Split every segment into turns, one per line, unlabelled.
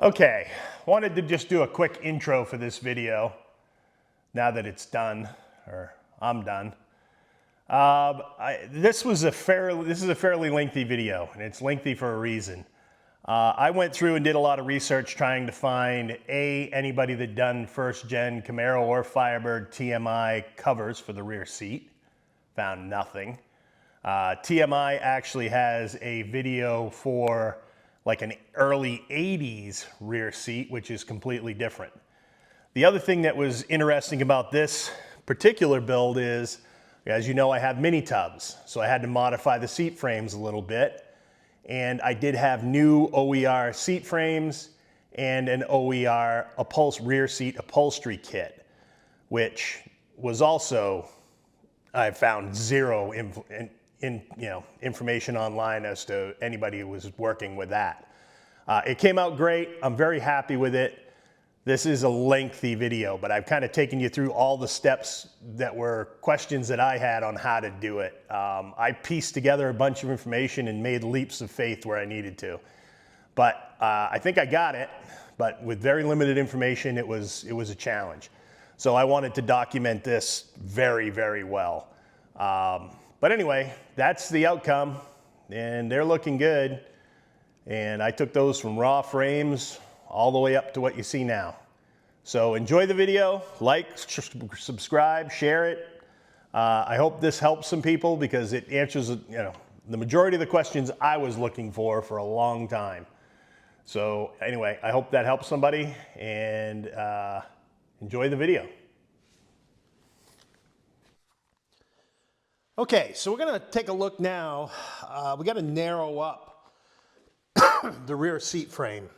Okay, wanted to just do a quick intro for this video now that it's done, or I'm done. This is a fairly lengthy video, and it's lengthy for a reason. I went through and did a lot of research trying to find anybody that done first gen Camaro or Firebird TMI covers for the rear seat. Found nothing. TMI actually has a video for like an early 80s rear seat, which is completely different. The other thing that was interesting about this particular build is, as you know, I have mini tubs, so I had to modify the seat frames a little bit. And I did have new OER seat frames and an OER rear seat upholstery kit, which was also, I found zero information online as to anybody who was working with that. It came out great. I'm very happy with it. This is a lengthy video, but I've kind of taken you through all the steps that were questions that I had on how to do it. I pieced together a bunch of information and made leaps of faith where I needed to. But I think I got it, but with very limited information, it was a challenge. So I wanted to document this very, very well. But anyway, that's the outcome, and they're looking good. And I took those from raw frames all the way up to what you see now. So enjoy the video, like, subscribe, share it. I hope this helps some people because it answers, the majority of the questions I was looking for a long time. So anyway, I hope that helps somebody, and enjoy the video. Okay, so we're gonna take a look now. We gotta narrow up the rear seat frame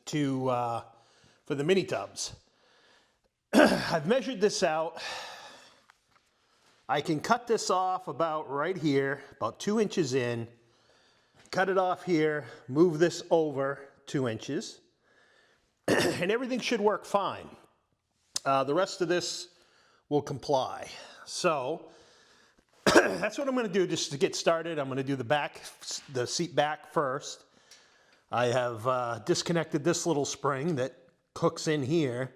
for the mini tubs. I've measured this out. I can cut this off about right here, about 2 inches in, cut it off here, move this over 2 inches, and everything should work fine. The rest of this will comply. So that's what I'm going to do just to get started. I'm going to do the seat back first. I have disconnected this little spring that hooks in here.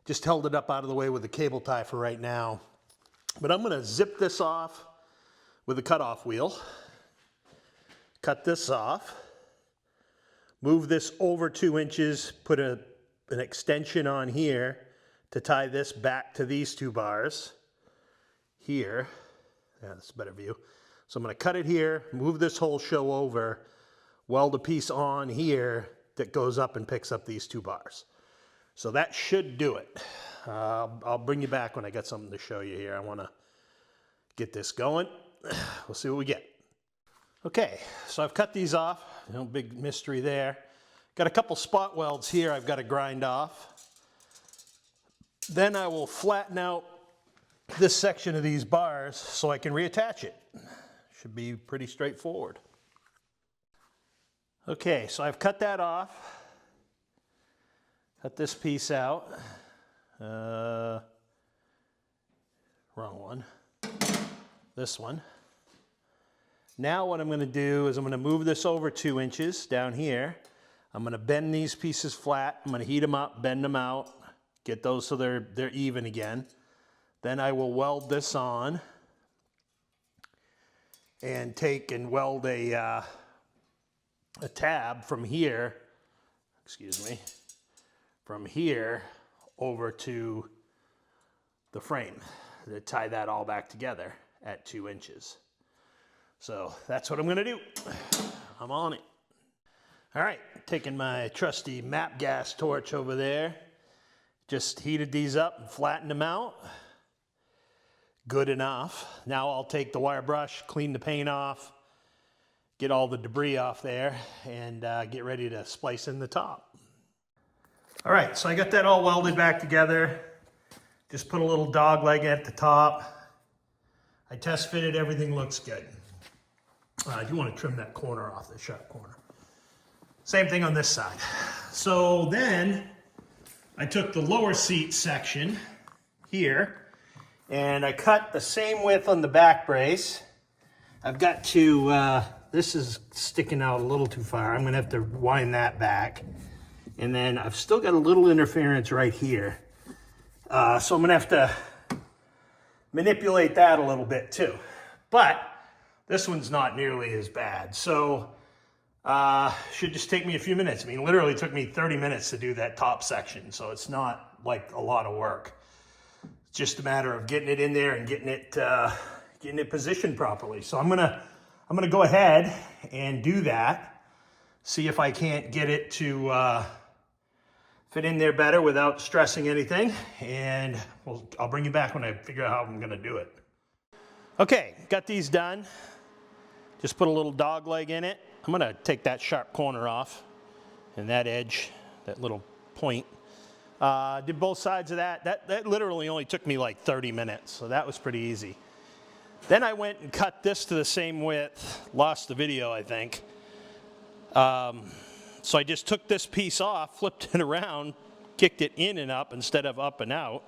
Just held it up out of the way with the cable tie for right now. But I'm going to zip this off with a cutoff wheel. Cut this off. Move this over 2 inches. Put an extension on here to tie this back to these two bars here. Yeah, that's a better view. So I'm going to cut it here, move this whole show over, weld a piece on here that goes up and picks up these two bars. So that should do it. I'll bring you back when I got something to show you here. I want to get this going. We'll see what we get. Okay, so I've cut these off. No big mystery there. Got a couple spot welds here I've got to grind off. Then I will flatten out this section of these bars so I can reattach it. Should be pretty straightforward. Okay, so I've cut that off. Cut this piece out. Wrong one. This one. Now what I'm going to do is I'm going to move this over 2 inches down here. I'm going to bend these pieces flat. I'm going to heat them up, bend them out, get those so they're even again. Then I will weld this on and take and weld a tab from here, from here over to the frame to tie that all back together at 2 inches. So that's what I'm gonna do. I'm on it. All right, taking my trusty MAP gas torch over there. Just heated these up and flattened them out. Good enough. Now I'll take the wire brush, clean the paint off, get all the debris off there, and get ready to splice in the top. All right, so I got that all welded back together. Just put a little dog leg at the top. I test fitted, everything looks good. I do want to trim that corner off, the sharp corner. Same thing on this side. So then I took the lower seat section here and I cut the same width on the back brace. I've got to, this is sticking out a little too far. I'm gonna have to wind that back And then I've still got a little interference right here. So I'm gonna have to manipulate that a little bit too. But this one's not nearly as bad. So should just take me a few minutes. I mean, literally took me 30 minutes to do that top section. So it's not like a lot of work. It's just a matter of getting it in there and getting it positioned properly. So I'm gonna go ahead and do that. See if I can't get it to fit in there better without stressing anything. And I'll bring you back when I figure out how I'm gonna do it. Okay, got these done. Just put a little dog leg in it. I'm gonna take that sharp corner off and that edge, that little point. Did both sides of that. That literally only took me like 30 minutes, so that was pretty easy. Then I went and cut this to the same width. Lost the video, I think. So I just took this piece off, flipped it around, kicked it in and up instead of up and out.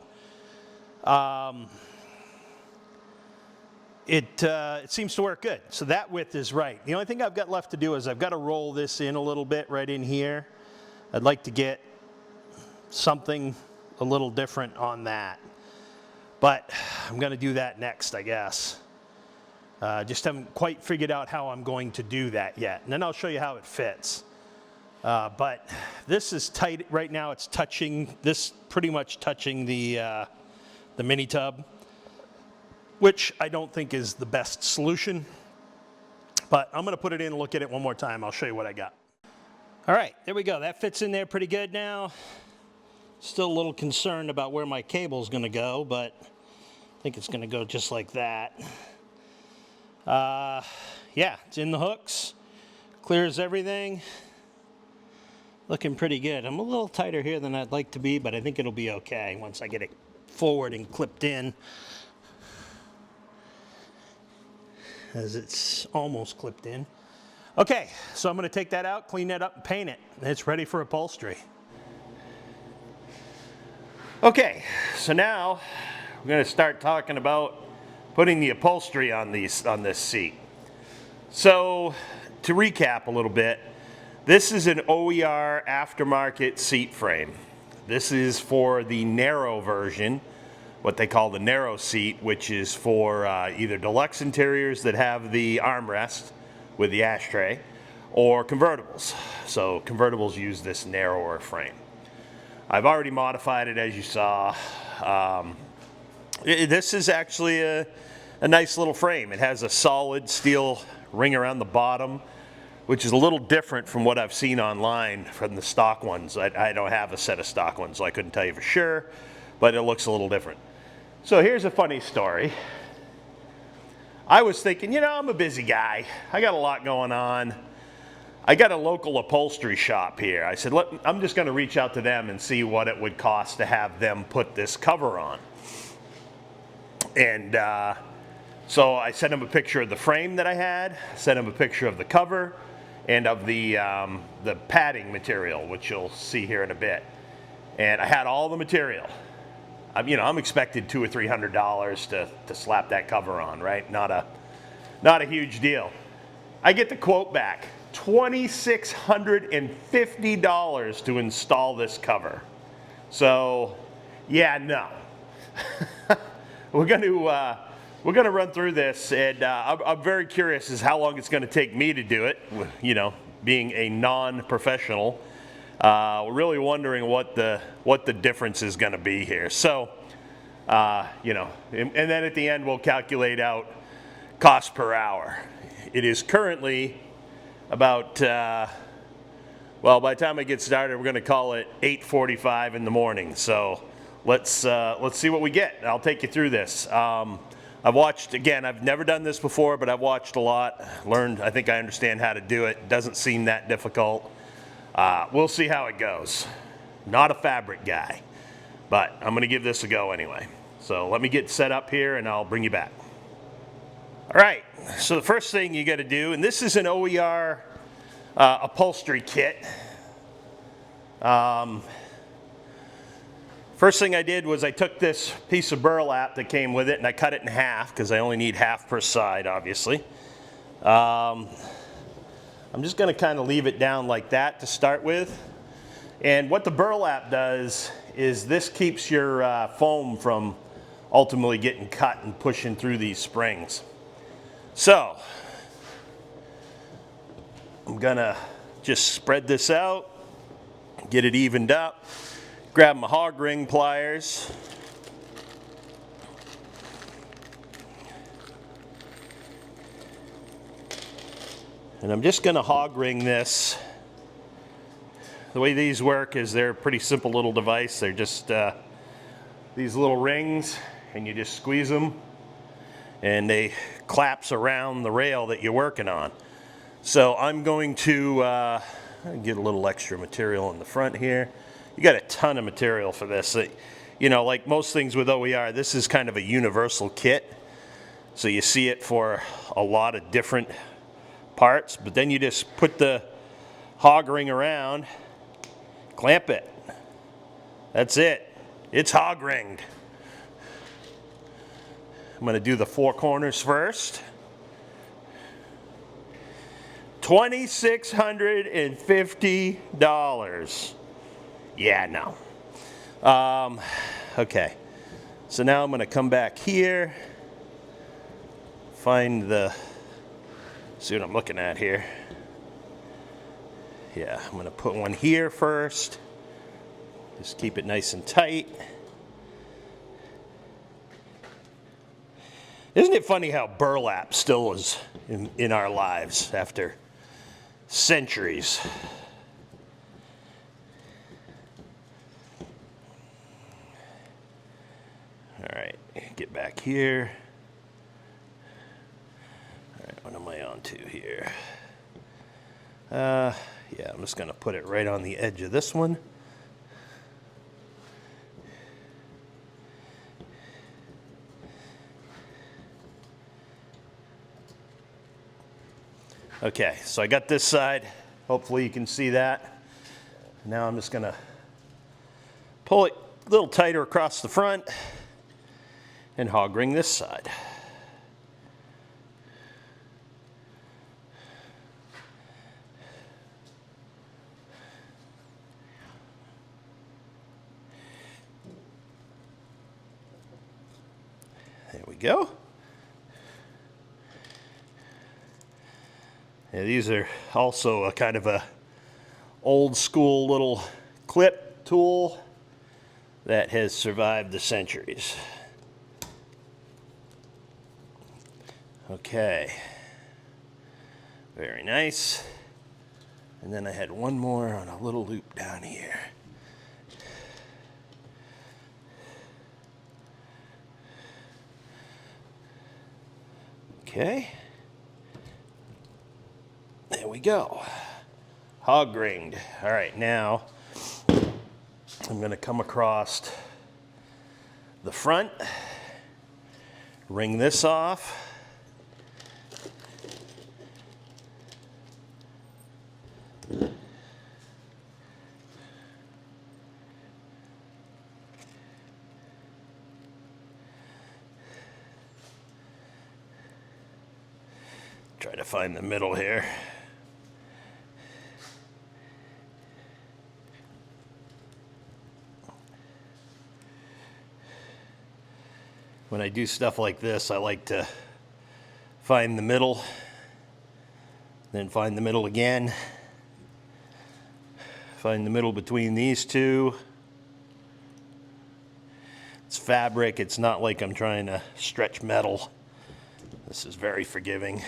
It seems to work good. So that width is right. The only thing I've got left to do is I've got to roll this in a little bit right in here. I'd like to get something a little different on that. But I'm going to do that next, I guess. Just haven't quite figured out how I'm going to do that yet. And then I'll show you how it fits. But this is tight right now. It's touching, this pretty much touching the mini tub, which I don't think is the best solution. But I'm going to put it in and look at it one more time. I'll show you what I got. All right, there we go. That fits in there pretty good now. Still a little concerned about where my cable's going to go, but I think it's going to go just like that. Yeah, it's in the hooks. Clears everything. Looking pretty good. I'm a little tighter here than I'd like to be, but I think it'll be okay once I get it forward and clipped in. As it's almost clipped in. Okay, so I'm going to take that out, clean that up, and paint it. It's ready for upholstery. Okay, so now we're going to start talking about putting the upholstery on this seat. So to recap a little bit, this is an OER aftermarket seat frame. This is for the narrow version, what they call the narrow seat, which is for either deluxe interiors that have the armrest with the ashtray, or convertibles. So convertibles use this narrower frame. I've already modified it, as you saw. This is actually a nice little frame. It has a solid steel ring around the bottom, which is a little different from what I've seen online from the stock ones. I don't have a set of stock ones, so I couldn't tell you for sure, but it looks a little different. So here's a funny story. I was thinking, you know, I'm a busy guy. I got a lot going on. I got a local upholstery shop here. I said, I'm just going to reach out to them and see what it would cost to have them put this cover on. And so I sent them a picture of the frame that I had, sent them a picture of the cover, and of the padding material, which you'll see here in a bit. And I had all the material. You know, I'm expecting $200 or $300 to slap that cover on, right? Not a huge deal. I get the quote back, $2,650 to install this cover. So, yeah, no. We're gonna run through this, and I'm very curious as how long it's going to take me to do it. You know, being a non-professional. We're really wondering what the difference is going to be here. So, you know, and then at the end we'll calculate out cost per hour. It is currently about, well, by the time I get started, we're going to call it 8:45 in the morning. So let's see what we get. I'll take you through this. I've watched, again, I've never done this before, but I've watched a lot, learned, I think I understand how to do it. Doesn't seem that difficult. We'll see how it goes. Not a fabric guy, but I'm going to give this a go anyway. So let me get set up here and I'll bring you back. All right, so the first thing you got to do, and this is an OER upholstery kit. First thing I did was I took this piece of burlap that came with it and I cut it in half because I only need half per side, obviously. I'm just going to kind of leave it down like that to start with. And what the burlap does is this keeps your foam from ultimately getting cut and pushing through these springs. So I'm gonna just spread this out, get it evened up, grab my hog ring pliers, and I'm just gonna hog ring this. The way these work is they're a pretty simple little device. They're just these little rings, and you just squeeze them and they collapse around the rail that you're working on. So I'm going to get a little extra material in the front here. You got a ton of material for this. You know, like most things with OER, this is kind of a universal kit. So you see it for a lot of different parts, but then you just put the hog ring around, clamp it. That's it. It's hog ringed. I'm going to do the four corners first. $2,650. Yeah, no. Okay. So now I'm going to come back here, find the, see what I'm looking at here. Yeah, I'm going to put one here first. Just keep it nice and tight. Isn't it funny how burlap still is in our lives after centuries? All right, get back here. All right, what am I on to here? Yeah, I'm just gonna put it right on the edge of this one. Okay, so I got this side. Hopefully you can see that. Now I'm just gonna pull it a little tighter across the front and hog ring this side. There we go. Yeah, these are also a kind of a old school little clip tool that has survived the centuries. Okay, very nice. And then I had one more on a little loop down here. Okay. There we go. Hog ringed. All right, now I'm going to come across the front, ring this off. Try to find the middle here. When I do stuff like this, I like to find the middle, then find the middle again, find the middle between these two. It's fabric, it's not like I'm trying to stretch metal. This is very forgiving.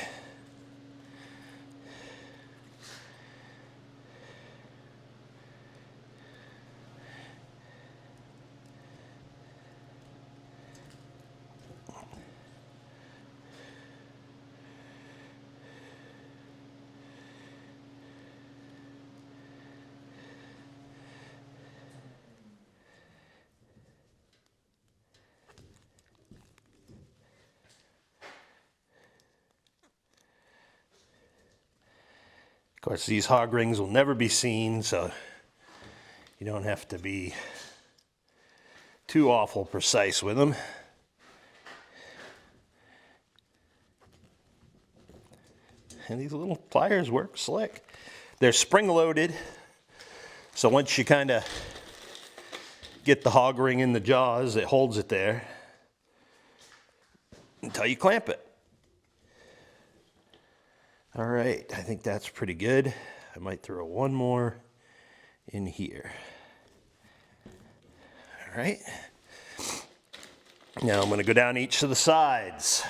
Of course, these hog rings will never be seen, so you don't have to be too awful precise with them. And these little pliers work slick. They're spring-loaded, So once you kind of get the hog ring in the jaws, it holds it there until you clamp it. All right, I think that's pretty good. I might throw one more in here. All right. Now I'm going to go down each of the sides.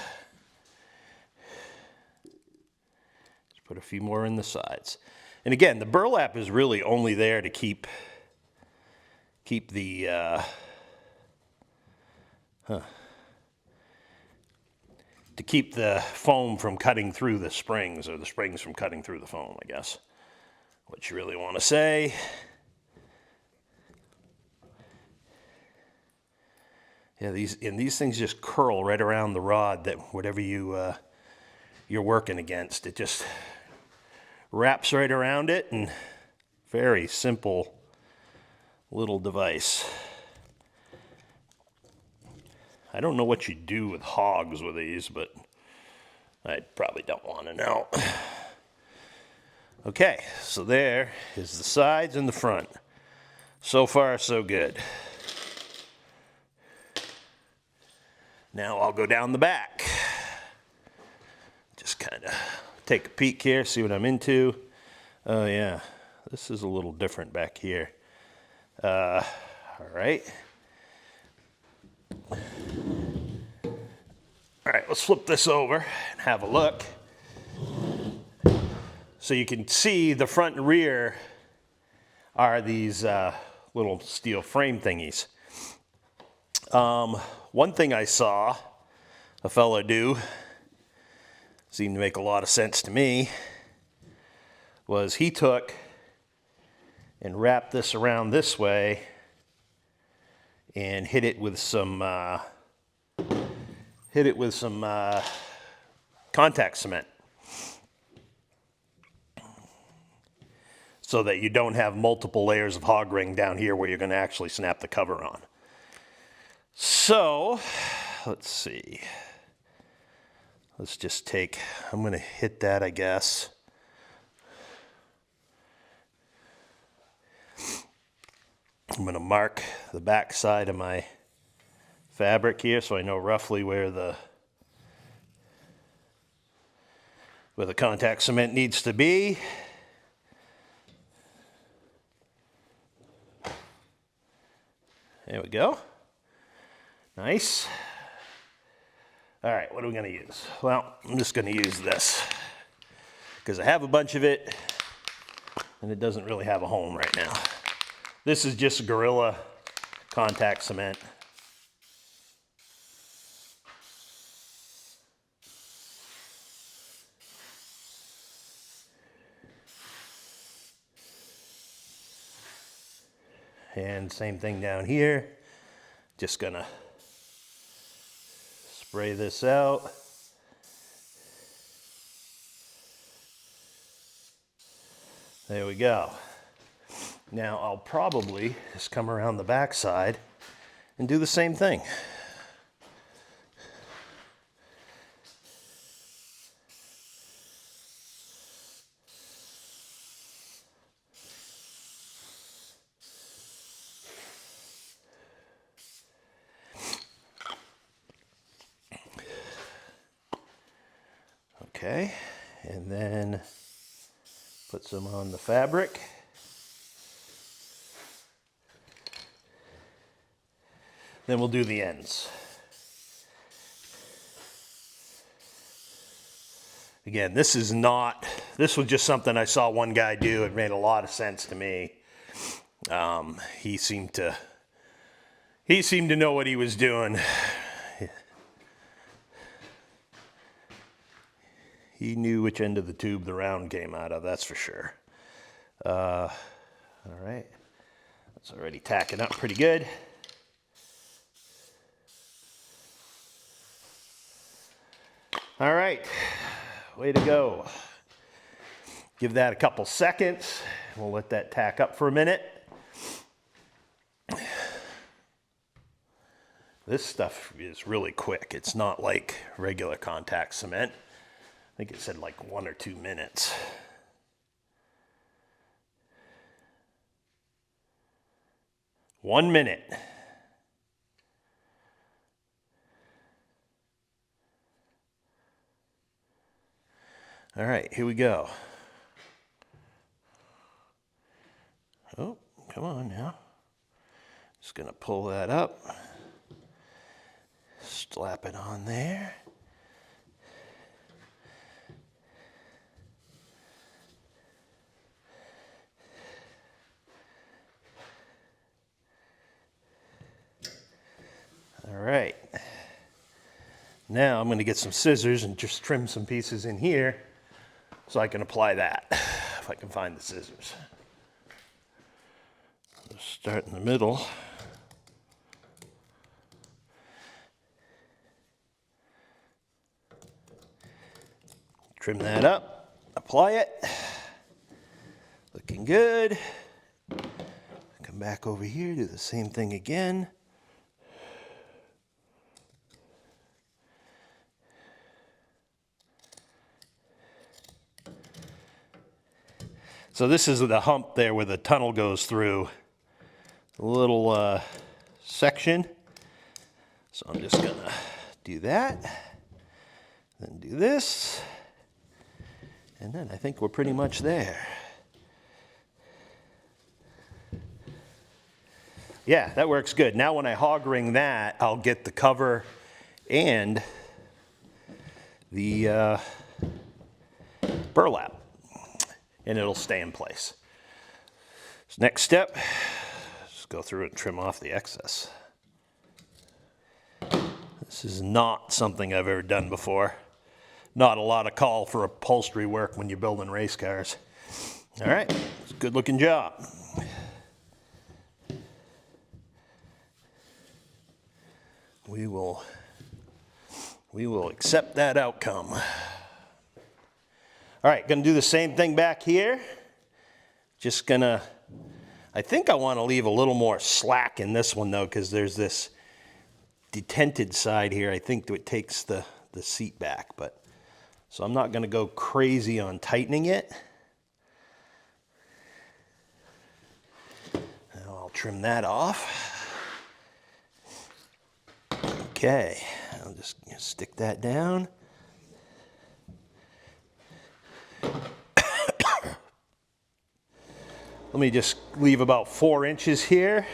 Just put a few more in the sides. And again, the burlap is really only there to keep the to keep the foam from cutting through the springs, or the springs from cutting through the foam, I guess. What you really want to say. Yeah, these things just curl right around the rod, that whatever you're working against, it just wraps right around it, and very simple little device. I don't know what you do with hogs with these, but I probably don't want to know. Okay, so there is the sides and the front. So far, so good. Now I'll go down the back. Just kind of take a peek here, see what I'm into. Oh yeah, this is a little different back here. All right. All right, let's flip this over and have a look. So you can see the front and rear are these little steel frame thingies. One thing I saw a fellow do, seemed to make a lot of sense to me, was he took and wrapped this around this way and hit it with some contact cement, so that you don't have multiple layers of hog ring down here where you're going to actually snap the cover on. So, let's see. Let's just take, I'm going to hit that, I guess. I'm going to mark the back side of my fabric here so I know roughly where the contact cement needs to be. There we go. Nice. All right, what are we going to use? Well, I'm just going to use this because I have a bunch of it and it doesn't really have a home right now. This is just Gorilla contact cement. And same thing down here. Just gonna spray this out. There we go. Now I'll probably just come around the back side and do the same thing. Okay, and then put some on the fabric. Then we'll do the ends. Again, this was just something I saw one guy do. It made a lot of sense to me. He seemed to know what he was doing. He knew which end of the tube the round came out of, that's for sure. All right, that's already tacking up pretty good. All right, way to go. Give that a couple seconds. We'll let that tack up for a minute. This stuff is really quick. It's not like regular contact cement. I think it said like 1 or 2 minutes. 1 minute. All right, here we go. Oh, come on now. Just gonna pull that up. Slap it on there. All right. Now I'm going to get some scissors and just trim some pieces in here so I can apply that, if I can find the scissors. Let's start in the middle. Trim that up, apply it. Looking good. Come back over here, do the same thing again. So this is the hump there where the tunnel goes through. A little section. So I'm just gonna do that. Then do this. And then I think we're pretty much there. Yeah, that works good. Now when I hog ring that, I'll get the cover and the burlap, and it'll stay in place. So next step, just go through and trim off the excess. This is not something I've ever done before. Not a lot of call for upholstery work when you're building race cars. All right, it's a good looking job. We will accept that outcome. All right, gonna do the same thing back here. Just gonna, I think I wanna leave a little more slack in this one though, because there's this detented side here. I think that it takes the seat back, but so I'm not gonna go crazy on tightening it. Now I'll trim that off. Okay, I'll just stick that down. Let me just leave about 4 inches here.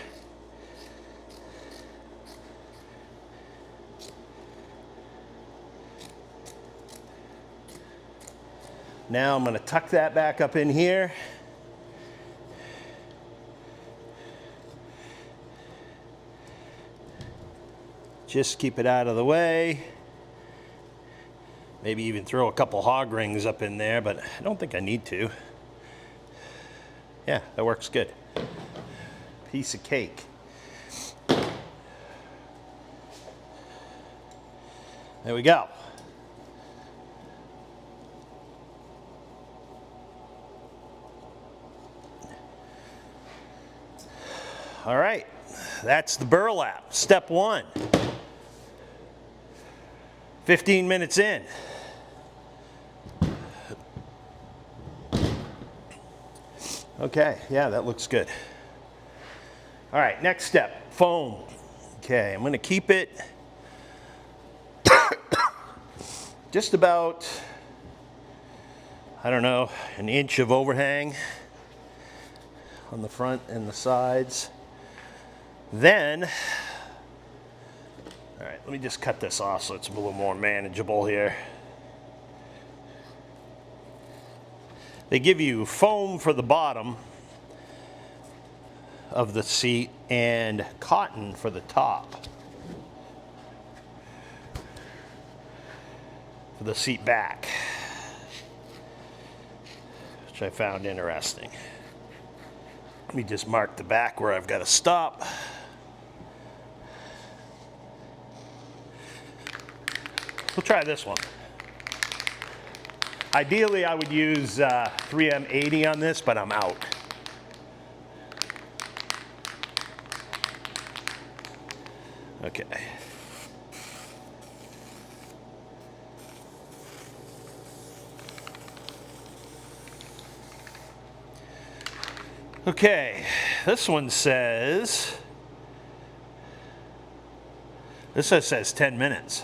Now I'm going to tuck that back up in here. Just keep it out of the way. Maybe even throw a couple hog rings up in there, but I don't think I need to. Yeah, that works good. Piece of cake. There we go. All right, that's the burlap, step 1. 15 minutes in. Okay, yeah, that looks good. All right, next step, foam. Okay, I'm gonna keep it just about, I don't know, an inch of overhang on the front and the sides. Then, all right, let me just cut this off so it's a little more manageable here. They give you foam for the bottom of the seat and cotton for the top. For the seat back, which I found interesting. Let me just mark the back where I've got to stop. We'll try this one. Ideally, I would use 3M80 on this, but I'm out. Okay. Okay, this one says This just says 10 minutes.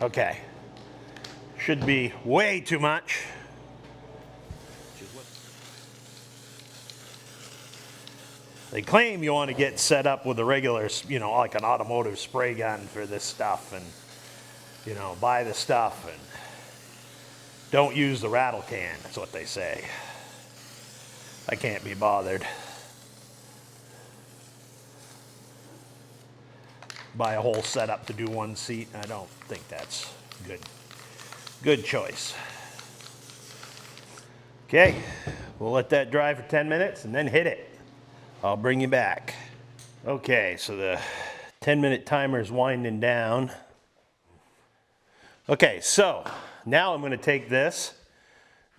Okay. Should be way too much. They claim you want to get set up with a regular, you know, like an automotive spray gun for this stuff, and, you know, buy the stuff and don't use the rattle can. That's what they say. I can't be bothered. Buy a whole setup to do one seat. I don't think that's good. Good choice. Okay, we'll let that dry for 10 minutes and then hit it. I'll bring you back. Okay, so the 10-minute timer is winding down. Okay, so now I'm going to take this,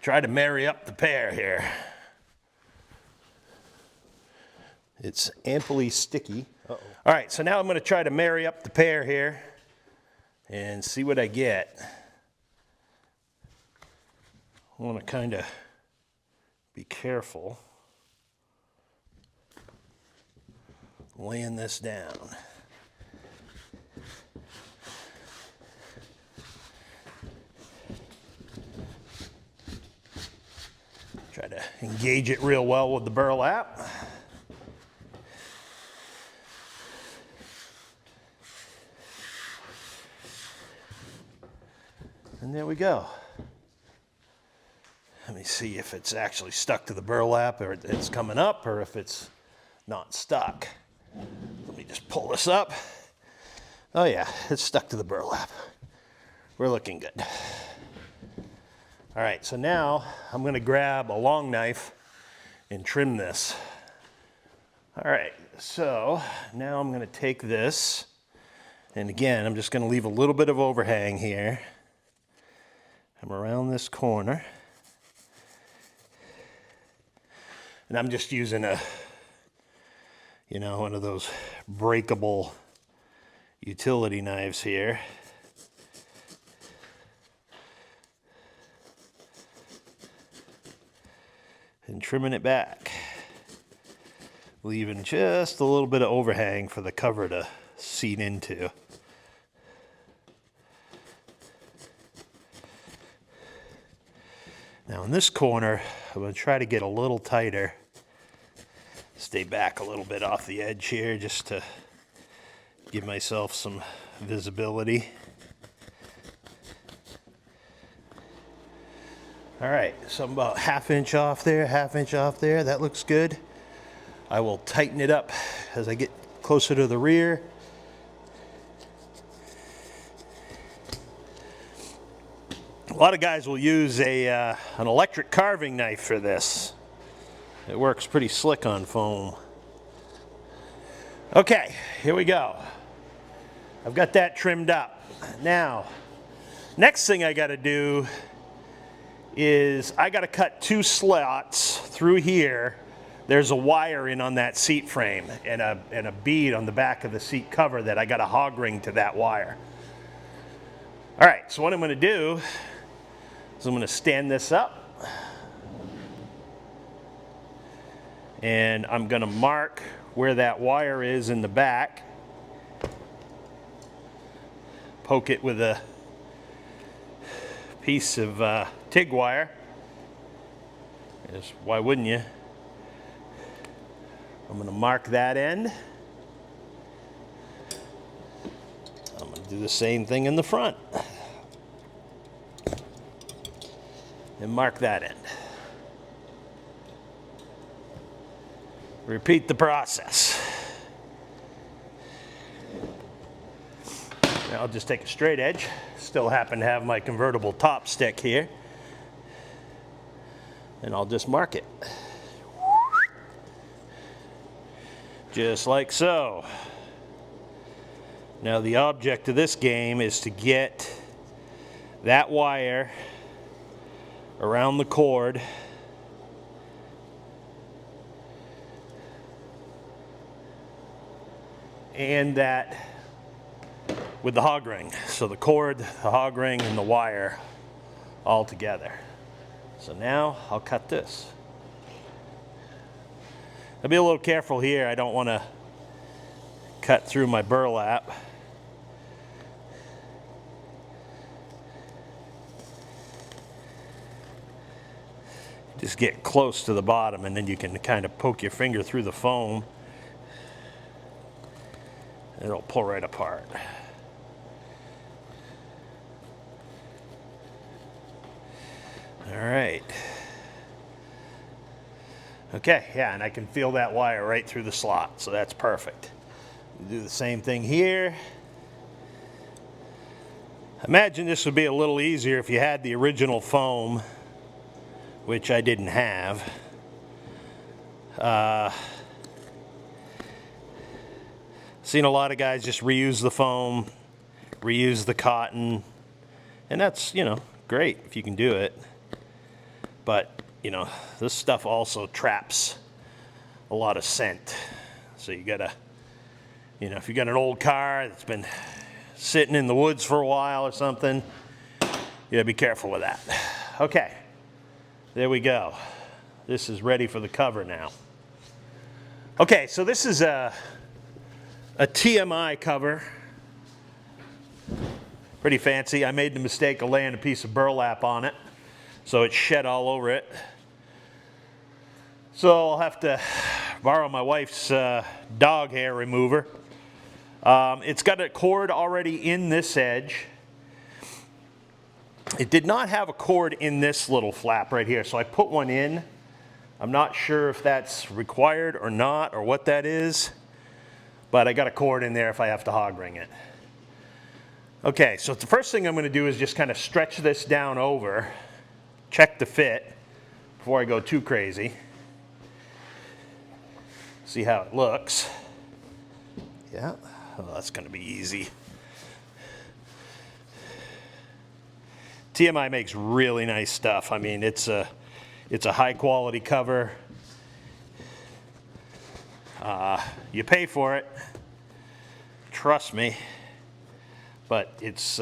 try to marry up the pair here. It's amply sticky. Uh-oh. All right, so now I'm going to try to marry up the pair here and see what I get. I want to kind of be careful laying this down. Try to engage it real well with the burlap. And there we go. Let me see if it's actually stuck to the burlap, or it's coming up, or if it's not stuck. Let me just pull this up. Oh yeah, it's stuck to the burlap. We're looking good. All right, so now I'm going to grab a long knife and trim this. All right, so now I'm going to take this, and again, I'm just going to leave a little bit of overhang here. I'm around this corner, and I'm just using a, you know, one of those breakable utility knives here. And trimming it back, leaving just a little bit of overhang for the cover to seat into. Now in this corner, I'm going to try to get a little tighter, stay back a little bit off the edge here just to give myself some visibility. All right, so I'm about ½ inch off there, ½ inch off there. That looks good. I will tighten it up as I get closer to the rear. A lot of guys will use an electric carving knife for this. It works pretty slick on foam. Okay, here we go. I've got that trimmed up. Now, next thing I got to do is I got to cut 2 slots through here. There's a wire in on that seat frame and a bead on the back of the seat cover that I got a hog ring to that wire. All right, so what I'm going to do is I'm going to stand this up, and I'm going to mark where that wire is in the back, poke it with a piece of TIG wire. Just, why wouldn't you? I'm going to mark that end. I'm going to do the same thing in the front and mark that end. Repeat the process. Now I'll just take a straight edge. Still happen to have my convertible top stick here. And I'll just mark it. Just like so. Now the object of this game is to get that wire around the cord and that with the hog ring. So the cord, the hog ring, and the wire all together. So now I'll cut this. I'll be a little careful here. I don't want to cut through my burlap. Just get close to the bottom, and then you can kind of poke your finger through the foam. It'll pull right apart. All right. Okay, yeah, and I can feel that wire right through the slot, so that's perfect. Do the same thing here. Imagine this would be a little easier if you had the original foam, which I didn't have. Seen a lot of guys just reuse the foam, reuse the cotton, and that's, you know, great if you can do it. But, you know, this stuff also traps a lot of scent. So you gotta, you know, if you got an old car that's been sitting in the woods for a while or something, you gotta be careful with that. Okay, there we go. This is ready for the cover now. Okay, so this is a TMI cover. Pretty fancy. I made the mistake of laying a piece of burlap on it, so it shed all over it. So I'll have to borrow my wife's dog hair remover. It's got a cord already in this edge. It did not have a cord in this little flap right here, so I put one in. I'm not sure if that's required or not, or what that is, but I got a cord in there if I have to hog ring it. Okay, so the first thing I'm going to do is just kind of stretch this down over, check the fit before I go too crazy. See how it looks. Yeah, well, that's going to be easy. TMI makes really nice stuff. I mean, it's a high quality cover. You pay for it, trust me, but it's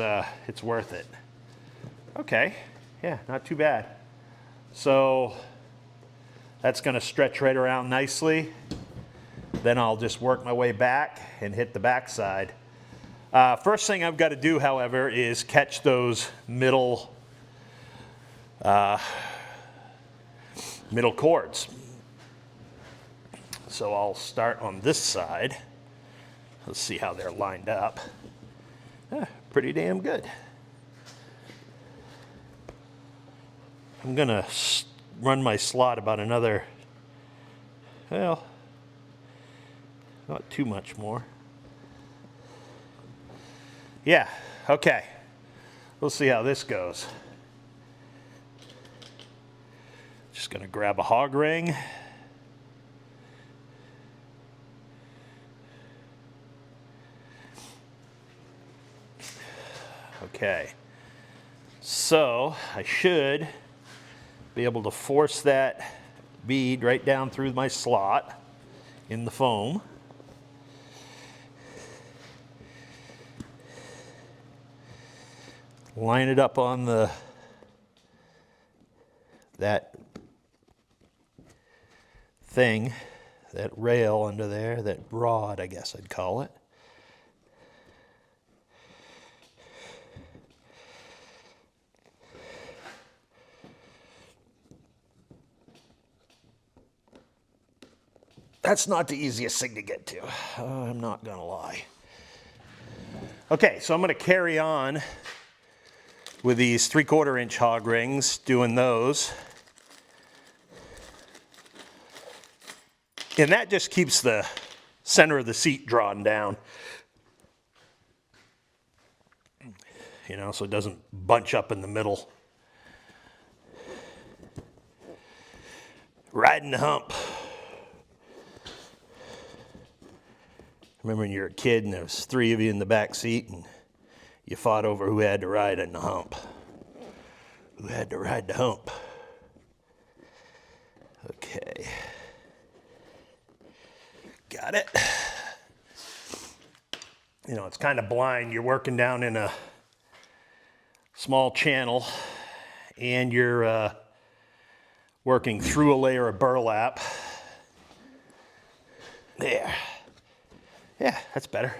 worth it. Okay, yeah, not too bad. So that's going to stretch right around nicely. Then I'll just work my way back and hit the back side. First thing I've got to do, however, is catch those middle cords. So I'll start on this side. Let's see how they're lined up. Pretty damn good. I'm going to run my slot about another, well, not too much more. Yeah, okay. We'll see how this goes. Just going to grab a hog ring. Okay. So I should be able to force that bead right down through my slot in the foam. Line it up on that thing, that rail under there, that rod, I guess I'd call it. That's not the easiest thing to get to. I'm not going to lie. Okay, so I'm going to carry on with these 3/4 inch hog rings, doing those. And that just keeps the center of the seat drawn down. You know, so it doesn't bunch up in the middle. Riding the hump. Remember when you were a kid and there was 3 of you in the back seat and you fought over who had to ride in the hump. Who had to ride the hump? Okay. Got it. You know, it's kind of blind. You're working down in a small channel and you're working through a layer of burlap. There. Yeah, that's better.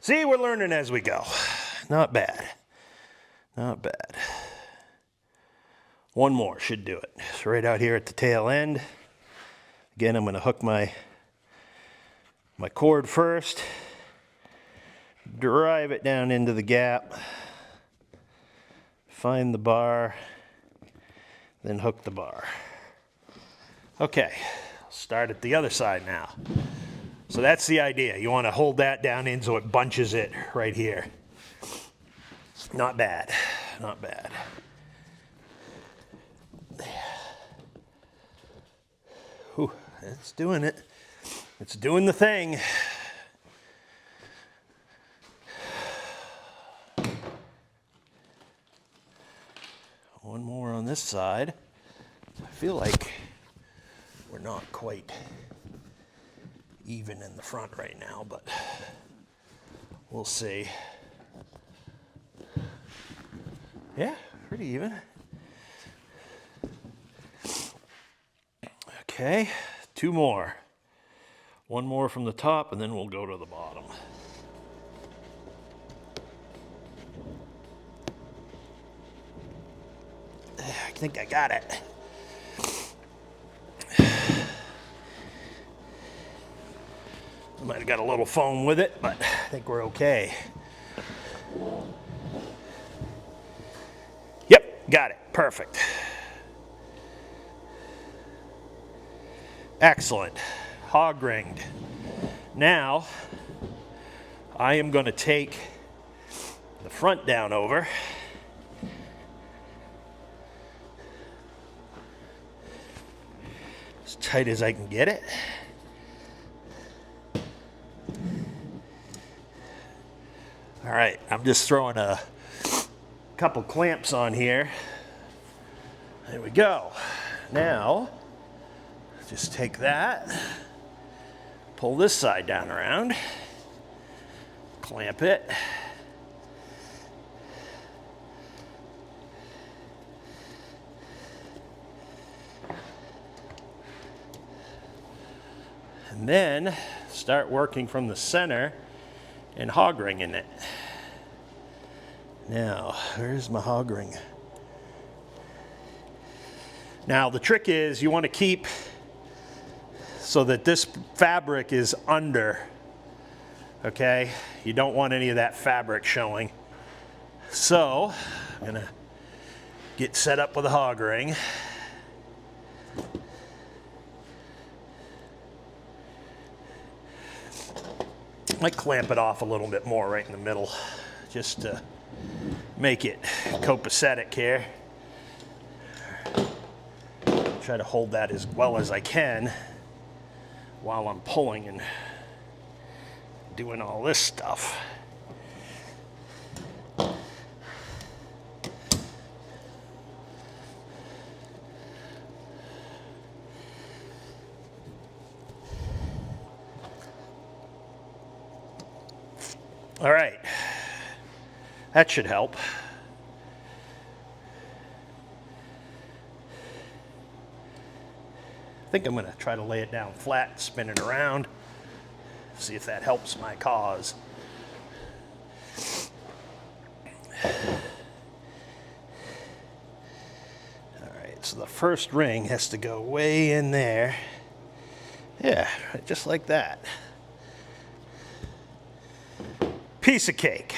See, we're learning as we go. Not bad. Not bad. One more should do it. So right out here at the tail end. Again, I'm going to hook my cord first. Drive it down into the gap. Find the bar. Then hook the bar. Okay, start at the other side now. So that's the idea. You want to hold that down in so it bunches it right here. Not bad, not bad. Whew, it's doing it. It's doing the thing. One more on this side. I feel like we're not quite even in the front right now, but we'll see. Yeah, pretty even. Okay, two more. One more from the top, and then we'll go to the bottom. I think I got it. I might have got a little foam with it, but I think we're okay. Yep, got it. Perfect. Excellent. Hog ringed. Now, I am going to take the front down over. As tight as I can get it. All right, I'm just throwing a couple clamps on here. There we go. Now, just take that, pull this side down around, clamp it. And then start working from the center and hog ringing it. Now, where's my hog ring? Now, the trick is you want to keep so that this fabric is under, okay? You don't want any of that fabric showing. So, I'm gonna get set up with a hog ring. I clamp it off a little bit more right in the middle, just to make it copacetic here. Try to hold that as well as I can while I'm pulling and doing all this stuff. All right, that should help. I think I'm going to try to lay it down flat, spin it around, see if that helps my cause. All right, so the first ring has to go way in there. Yeah, just like that. Piece of cake.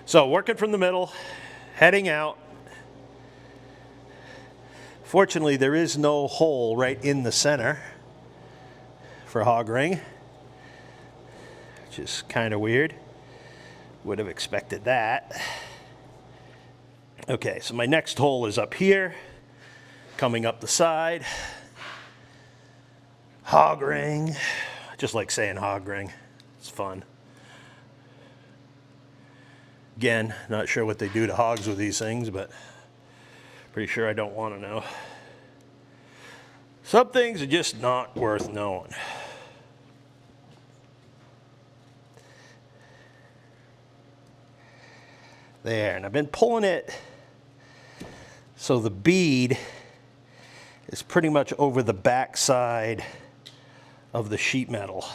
So working from the middle, heading out. Fortunately, there is no hole right in the center for hog ring, which is kind of weird. Would have expected that. Okay, so my next hole is up here, coming up the side. Hog ring. I just like saying hog ring. It's fun. Again, not sure what they do to hogs with these things, but pretty sure I don't want to know. Some things are just not worth knowing. There, and I've been pulling it so the bead is pretty much over the back side of the sheet metal.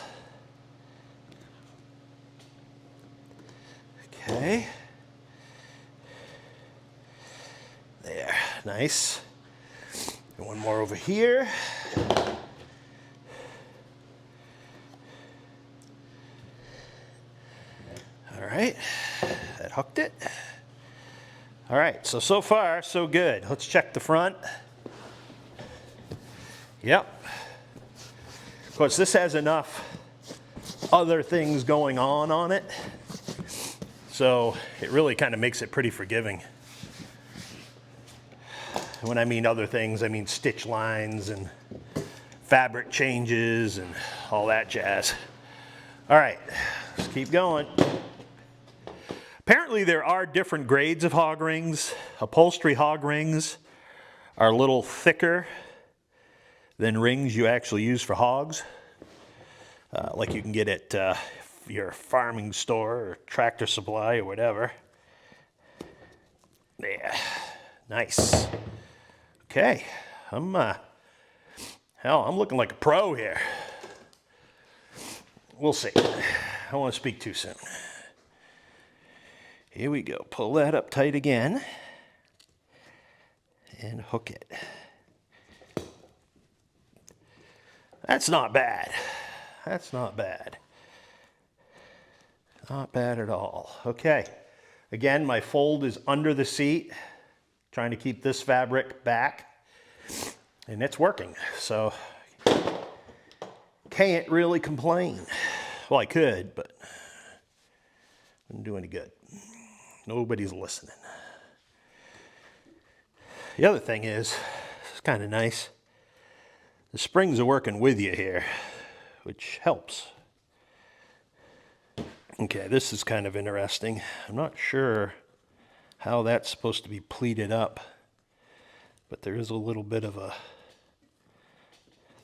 Okay. There, nice. And one more over here. All right, that hooked it. All right, so far, so good. Let's check the front. Yep. Of course, this has enough other things going on it, so it really kind of makes it pretty forgiving. When I mean other things, I mean stitch lines and fabric changes and all that jazz. All right, let's keep going. Apparently there are different grades of hog rings. Upholstery hog rings are a little thicker than rings you actually use for hogs, like you can get at your farming store or Tractor Supply or whatever. Yeah, nice. Okay, I'm looking like a pro here. We'll see. I don't want to speak too soon. Here we go. Pull that up tight again and hook it. That's not bad. That's not bad. Not bad at all. Okay. Again, my fold is under the seat, trying to keep this fabric back, and it's working. So can't really complain. Well, I could, but it wouldn't do any good. Nobody's listening. The other thing is, it's kind of nice. The springs are working with you here, which helps. Okay, this is kind of interesting. I'm not sure how that's supposed to be pleated up, but there is a little bit of a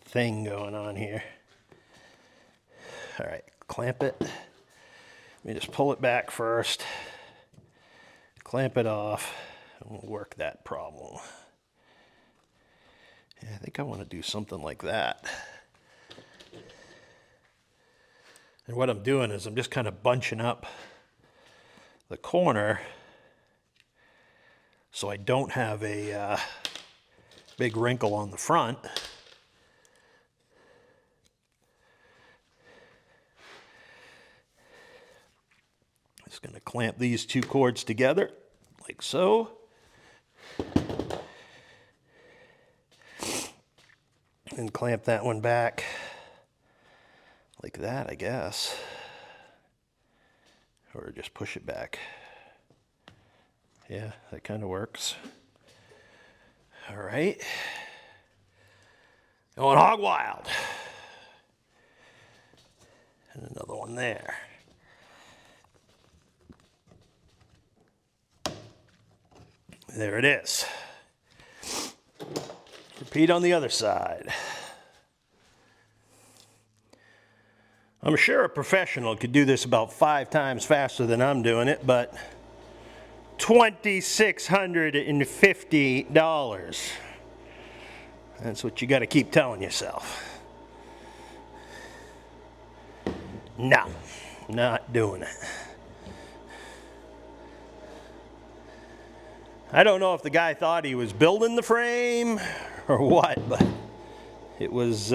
thing going on here. All right, clamp it. Let me just pull it back first. Clamp it off, and we'll work that problem. Yeah, I think I want to do something like that. And what I'm doing is I'm just kind of bunching up the corner so I don't have a big wrinkle on the front. Just going to clamp these two cords together like so. And clamp that one back like that, I guess. Or just push it back. Yeah, that kind of works. All right. Going hog wild. And another one there. There it is. Repeat on the other side. I'm sure a professional could do this about 5 times faster than I'm doing it, but $2,650. That's what you got to keep telling yourself. No, not doing it. I don't know if the guy thought he was building the frame or what, but it was,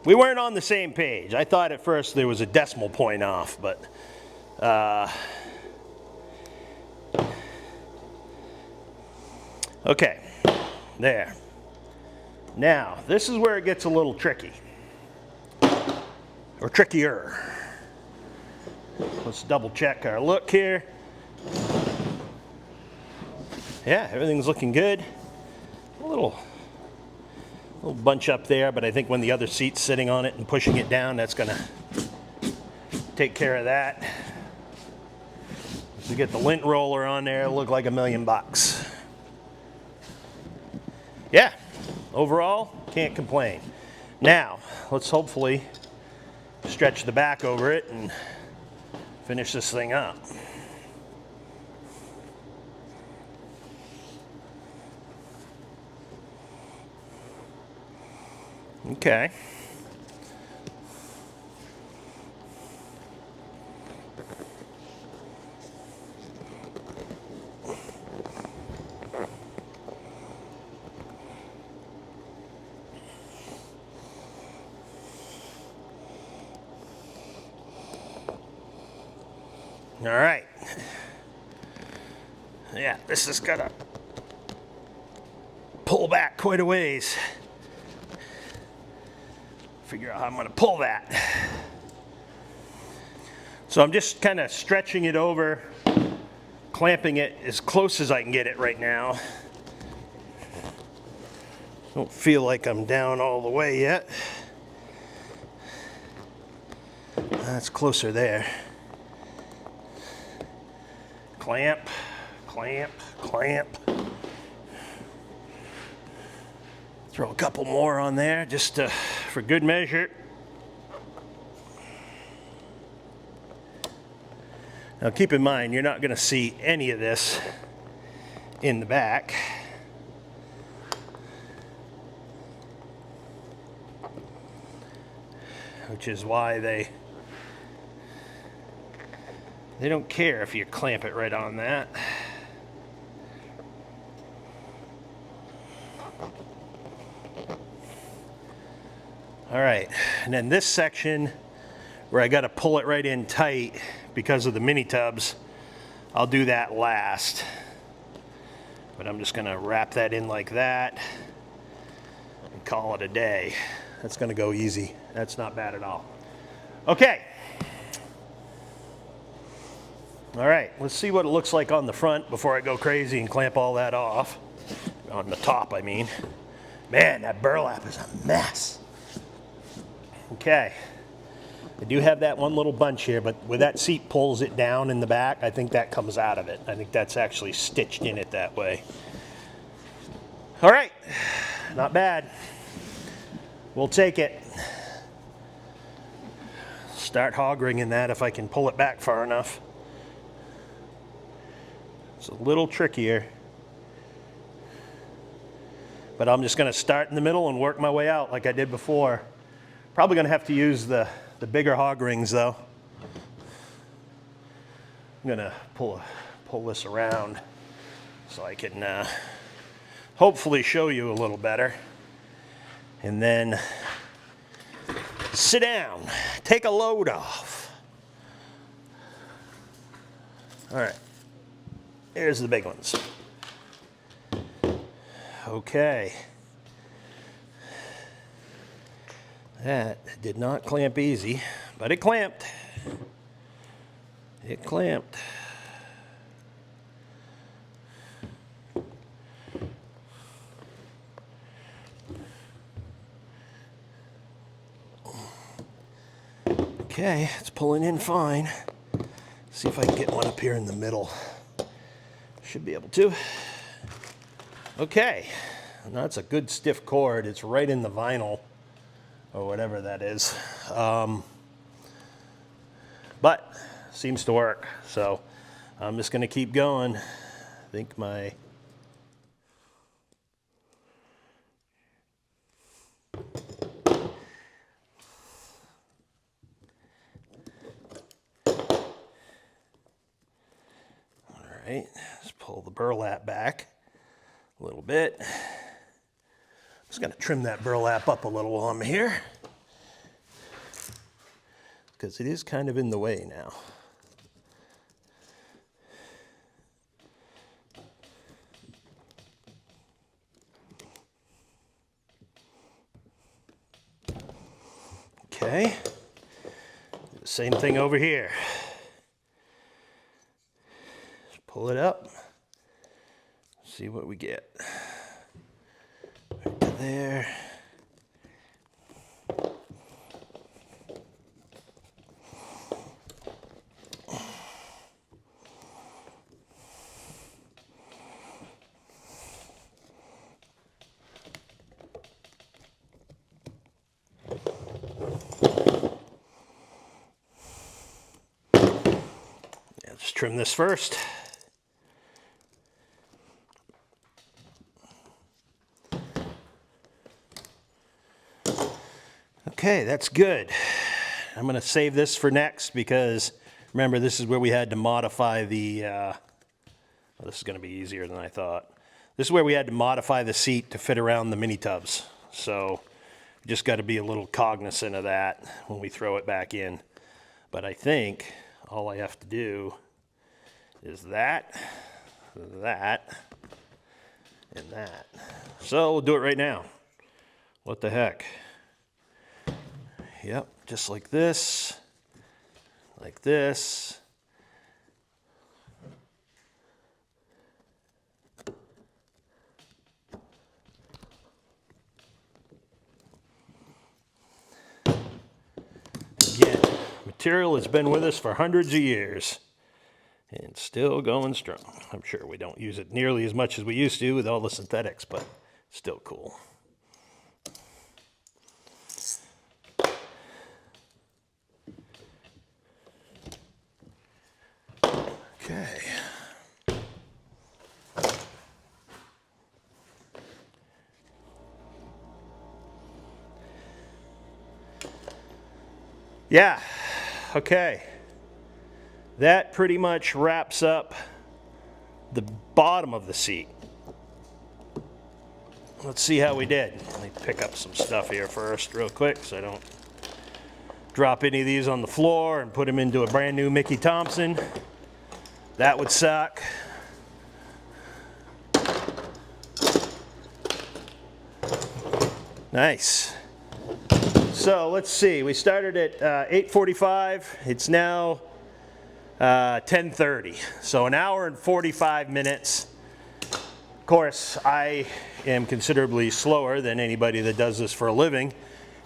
we weren't on the same page. I thought at first there was a decimal point off, but okay, there. Now, this is where it gets a little tricky, or trickier. Let's double check our look here. Yeah, everything's looking good. A little bunch up there, but I think when the other seat's sitting on it and pushing it down, that's gonna take care of that. If we get the lint roller on there, it'll look like $1 million. Yeah, overall, can't complain. Now, let's hopefully stretch the back over it and finish this thing up. Okay. All right. Yeah, this is gonna pull back quite a ways. Figure out how I'm gonna pull that. So I'm just kind of stretching it over, clamping it as close as I can get it right now. Don't feel like I'm down all the way yet. That's closer there. Clamp, clamp, clamp. Throw a couple more on there just for good measure. Now keep in mind, you're not going to see any of this in the back. Which is why they don't care if you clamp it right on that. All right, and then this section where I got to pull it right in tight because of the mini tubs, I'll do that last. But I'm just going to wrap that in like that and call it a day. That's going to go easy. That's not bad at all. Okay. All right, let's see what it looks like on the front before I go crazy and clamp all that off. On the top, I mean. Man, that burlap is a mess. Okay. I do have that one little bunch here, but where that seat pulls it down in the back, I think that comes out of it. I think that's actually stitched in it that way. All right, not bad. We'll take it. Start hog ringing that if I can pull it back far enough. It's a little trickier. But I'm just going to start in the middle and work my way out like I did before. Probably going to have to use the bigger hog rings though. I'm going to pull this around so I can hopefully show you a little better. And then sit down, take a load off. All right, here's the big ones. Okay. That did not clamp easy, but it clamped. It clamped. Okay, it's pulling in fine. See if I can get one up here in the middle. Should be able to. Okay, now that's a good stiff cord. It's right in the vinyl or whatever that is. But seems to work. So I'm just gonna keep going. I think my right, let's pull the burlap back a little bit. I'm just going to trim that burlap up a little while I'm here because it is kind of in the way now. Okay, do the same thing over here. Pull it up, see what we get. Right to there. Yeah, just trim this first. Okay, that's good. I'm going to save this for next because remember, this is where we had to modify the, well, this is going to be easier than I thought. This is where we had to modify the seat to fit around the mini tubs. So just got to be a little cognizant of that when we throw it back in. But I think all I have to do is that, and that. So we'll do it right now. What the heck? Yep, just like this, like this. Again, material has been with us for hundreds of years and still going strong. I'm sure we don't use it nearly as much as we used to with all the synthetics, but still cool. Okay. Yeah, okay. That pretty much wraps up the bottom of the seat. Let's see how we did. Let me pick up some stuff here first real quick so I don't drop any of these on the floor and put them into a brand new Mickey Thompson. That would suck. Nice. So let's see, we started at 8:45. It's now 10:30. So an hour and 45 minutes. Of course, I am considerably slower than anybody that does this for a living.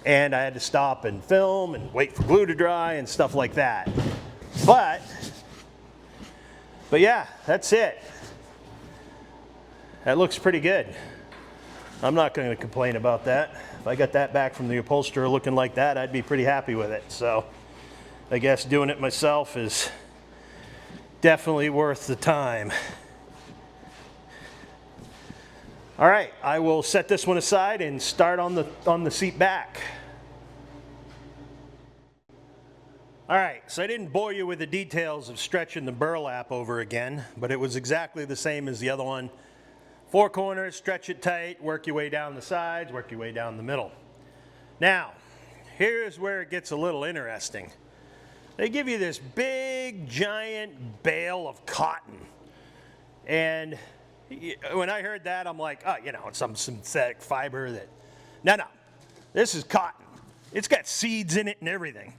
And I had to stop and film and wait for glue to dry and stuff like that. But yeah, that's it. That looks pretty good. I'm not going to complain about that. If I got that back from the upholsterer looking like that, I'd be pretty happy with it. So I guess doing it myself is definitely worth the time. All right, I will set this one aside and start on the seat back. All right, so I didn't bore you with the details of stretching the burlap over again, but it was exactly the same as the other one. 4 corners, stretch it tight, work your way down the sides, work your way down the middle. Now, here's where it gets a little interesting. They give you this big, giant bale of cotton. And when I heard that, I'm like, oh, you know, it's some synthetic fiber that... No, this is cotton. It's got seeds in it and everything.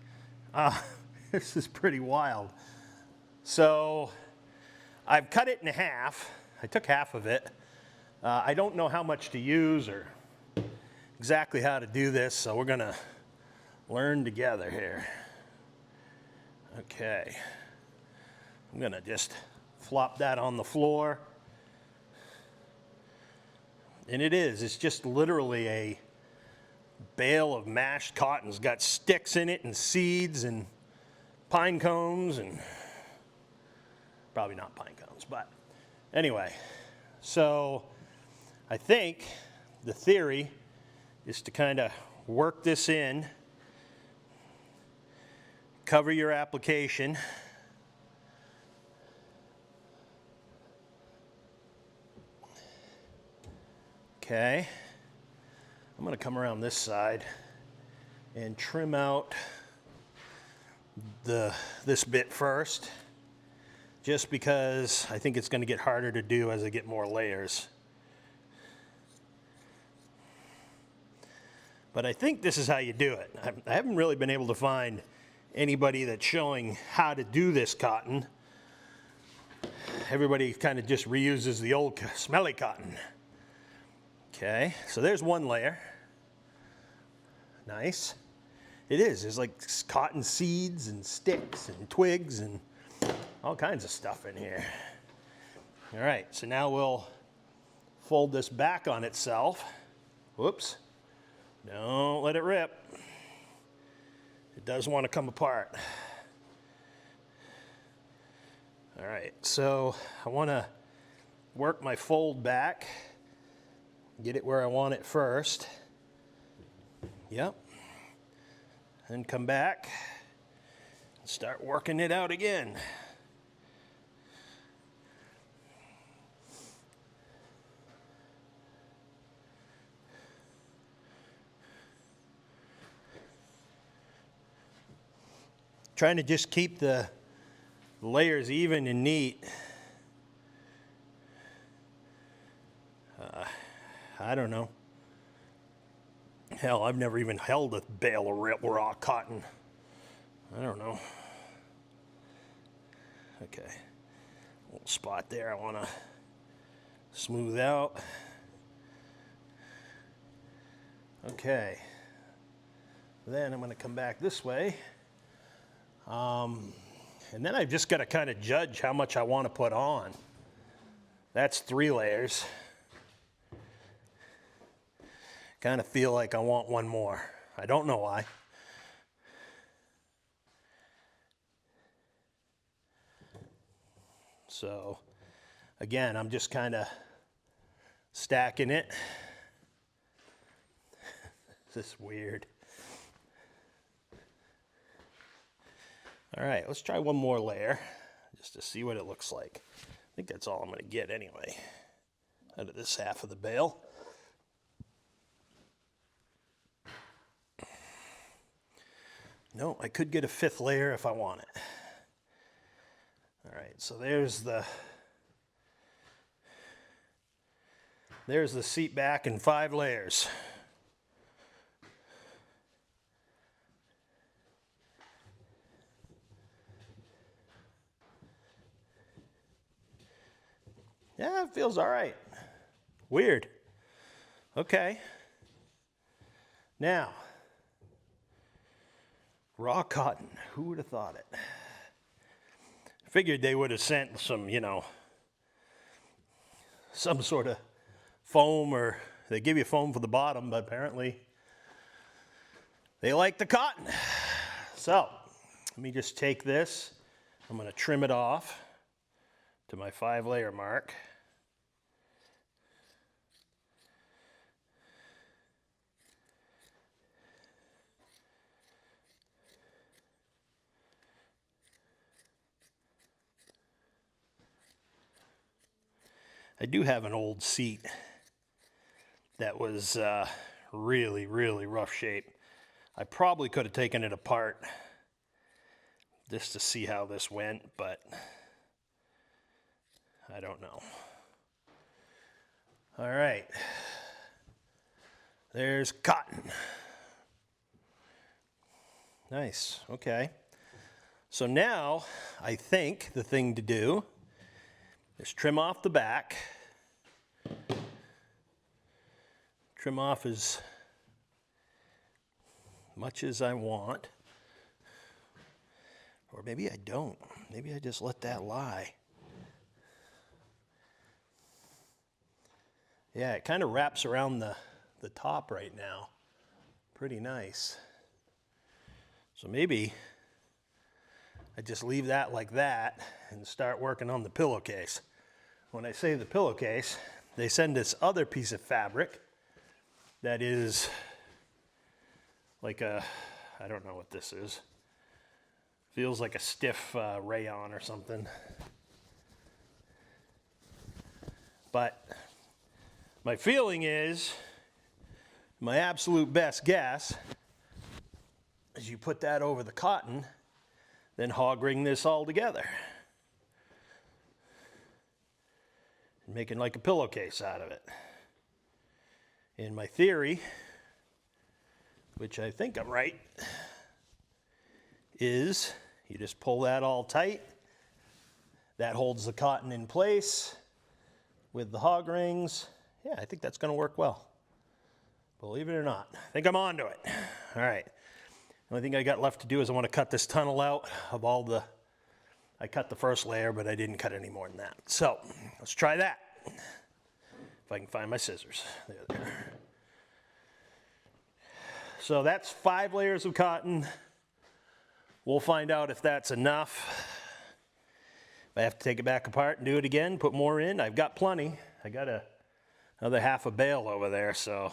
This is pretty wild. So I've cut it in half. I took half of it. I don't know how much to use or exactly how to do this, so we're gonna learn together here. Okay. I'm gonna just flop that on the floor. And it's just literally a bale of mashed cotton. It's got sticks in it and seeds and pine cones and probably not pine cones, but anyway. So I think the theory is to kind of work this in, cover your application. Okay. I'm going to come around this side and trim out this bit first, just because I think it's going to get harder to do as I get more layers. But I think this is how you do it. I haven't really been able to find anybody that's showing how to do this cotton. Everybody kind of just reuses the old smelly cotton. Okay, so there's one layer. Nice. It is. There's like cotton seeds and sticks and twigs and all kinds of stuff in here. All right, so now we'll fold this back on itself. Whoops. Don't let it rip. It does want to come apart. All right, so I want to work my fold back, get it where I want it first. Yep. then come back and start working it out again. Trying to just keep the layers even and neat. I don't know. Hell, I've never even held a bale of raw cotton. I don't know. Okay, little spot there I want to smooth out. Okay, then I'm going to come back this way. And then I've just got to kind of judge how much I want to put on. That's 3 layers. Kind of feel like I want one more. I don't know why. So, again, I'm just kind of stacking it. This is weird. All right, let's try one more layer just to see what it looks like. I think that's all I'm going to get anyway out of this half of the bale. No, I could get a 5th layer if I want it. All right, so there's the seat back in 5 layers. Yeah, it feels all right. Weird. Okay. Now, raw cotton. Who would have thought it? Figured they would have sent some, some sort of foam, or they give you foam for the bottom, but apparently they like the cotton. So, let me just take this. I'm going to trim it off to my 5-layer mark. I do have an old seat that was really, really rough shape. I probably could have taken it apart just to see how this went, but I don't know. All right. There's cotton. Nice. Okay. So now I think the thing to do is trim off the back. Trim off as much as I want. Or maybe I don't. Maybe I just let that lie. Yeah, it kind of wraps around the top right now. Pretty nice. So maybe I just leave that like that and start working on the pillowcase. When I say the pillowcase, they send this other piece of fabric that is like a, I don't know what this is. Feels like a stiff rayon or something. But my feeling is, my absolute best guess, is you put that over the cotton, then hog ring this all together. Making like a pillowcase out of it. In my theory, which I think I'm right, is you just pull that all tight. That holds the cotton in place with the hog rings. Yeah, I think that's going to work well. Believe it or not. I think I'm onto it. All right. The only thing I got left to do is I want to cut this tunnel out of all the, I cut the first layer, but I didn't cut any more than that. So let's try that. If I can find my scissors. There they are. So that's 5 layers of cotton. We'll find out if that's enough. If I have to take it back apart and do it again, put more in, I've got plenty. I got another half a bale over there, so.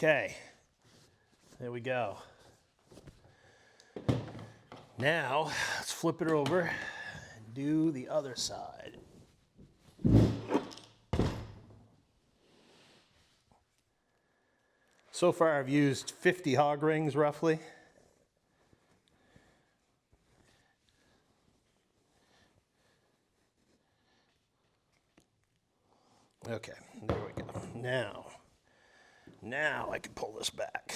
Okay, there we go. Now, let's flip it over and do the other side. So far I've used 50 hog rings roughly. Okay, there we go. Now I can pull this back.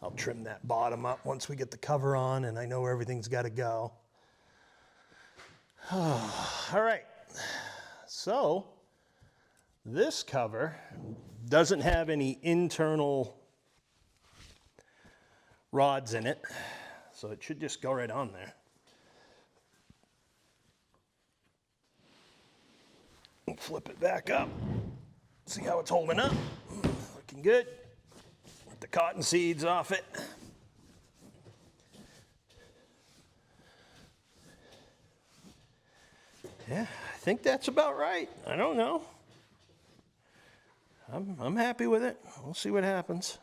I'll trim that bottom up once we get the cover on and I know where everything's got to go. All right, so this cover doesn't have any internal rods in it, so it should just go right on there. Flip it back up, see how it's holding up, looking good. The cotton seeds off it. Yeah, I think that's about right. I don't know. I'm happy with it. We'll see what happens.